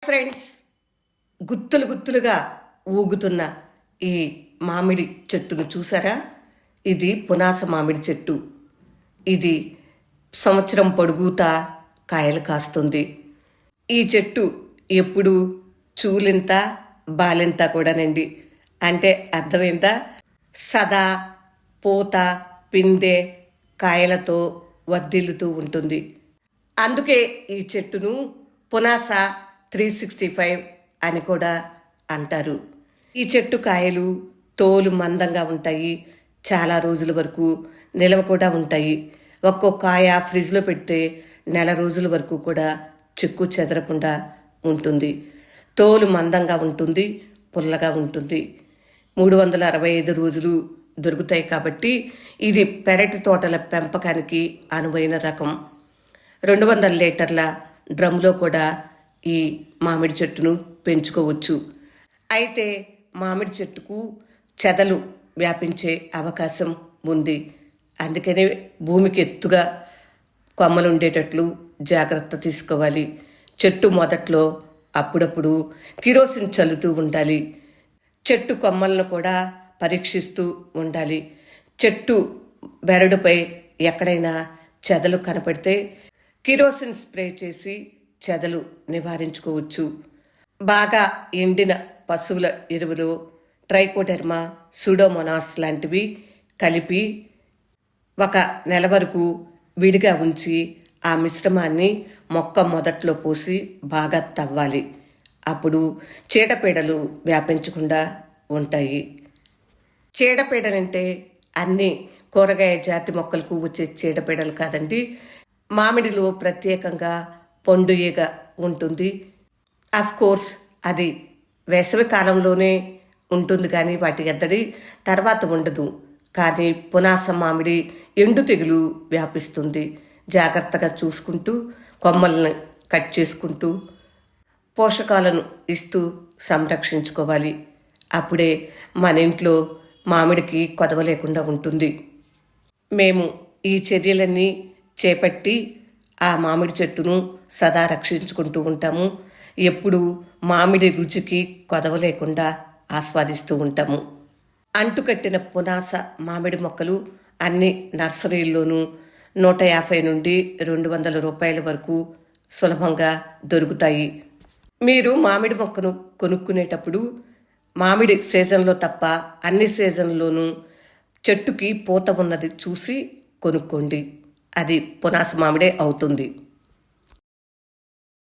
Friends, గుత్తులు గుత్తులుగా ఊగుతున్న ఈ మామిడి చెట్టును చూసారా? ఇది పునాస మామిడి చెట్టు. ఇది సంవత్సరం పొడుగుతా కాయలు కాస్తుంది. ఈ చెట్టు ఎప్పుడు చూలింత బాలింత కూడానండి. అంటే అర్థమైందా? సదా పూత పిందె కాయలతో వర్ధిల్లుతూ ఉంటుంది. అందుకే ఈ చెట్టును పునాస 365 అని కూడా అంటారు. ఈ చెట్టు కాయలు తోలు మందంగా ఉంటాయి, చాలా రోజుల వరకు నిలవ కూడా ఉంటాయి. ఒక్కో కాయ ఫ్రిడ్జ్లో పెడితే నెల రోజుల వరకు కూడా చెక్కు చెదరకుండా ఉంటుంది. తోలు మందంగా ఉంటుంది, పుల్లగా ఉంటుంది. 365 రోజులు దొరుకుతాయి కాబట్టి ఇది పెరటి తోటల పెంపకానికి అనువైన రకం. 200 లీటర్ల డ్రమ్లో కూడా ఈ మామిడి చెట్టును పెంచుకోవచ్చు. అయితే మామిడి చెట్టుకు చెదలు వ్యాపించే అవకాశం ఉంది. అందుకనే భూమికి ఎత్తుగా కొమ్మలు ఉండేటట్లు జాగ్రత్త తీసుకోవాలి. చెట్టు మొదట్లో అప్పుడప్పుడు కిరోసిన్ చల్లుతూ ఉండాలి. చెట్టు కొమ్మలను కూడా పరీక్షిస్తూ ఉండాలి. చెట్టు బెరడుపై ఎక్కడైనా చెదలు కనపడితే కిరోసిన్ స్ప్రే చేసి చెదలు నివారించుకోవచ్చు. బాగా ఎండిన పశువుల ఎరువులు ట్రైకోడెర్మా, సూడోమోనాస్ లాంటివి కలిపి 1 నెల వరకు విడిగా ఉంచి ఆ మిశ్రమాన్ని మొక్క మొదట్లో పోసి బాగా తవ్వాలి. అప్పుడు చీడపీడలు వ్యాపించకుండా ఉంటాయి. చీడపీడలంటే అన్ని కూరగాయ జాతి మొక్కలకు వచ్చే చీడపీడలు కాదండి. మామిడిలో ప్రత్యేకంగా పండు ఈగ ఉంటుంది. కోర్స్ అది వేసవి కాలంలోనే ఉంటుంది, కానీ వాటి ఎద్దడి తర్వాత ఉండదు. కానీ పునాస మామిడి ఎండు తెగులు వ్యాపిస్తుంది. జాగ్రత్తగా చూసుకుంటూ కొమ్మల్ని కట్ చేసుకుంటూ పోషకాలను ఇస్తూ సంరక్షించుకోవాలి. అప్పుడే మన ఇంట్లో మామిడికి కొదవ లేకుండా ఉంటుంది. మేము ఈ చర్యలన్నీ చేపట్టి ఆ మామిడి చెట్టును సదా రక్షించుకుంటూ ఉంటాము. ఎప్పుడు మామిడి రుచికి కొదవ లేకుండా ఆస్వాదిస్తూ ఉంటాము. అంటుకట్టిన పునాస మామిడి మొక్కలు అన్ని నర్సరీల్లోనూ 150 నుండి 200 రూపాయల వరకు సులభంగా దొరుకుతాయి. మీరు మామిడి మొక్కను కొనుక్కునేటప్పుడు మామిడి సీజన్లో తప్ప అన్ని సీజన్లోనూ చెట్టుకి పూత ఉన్నది చూసి కొనుక్కోండి. అది పునాస మామిడే అవుతుంది.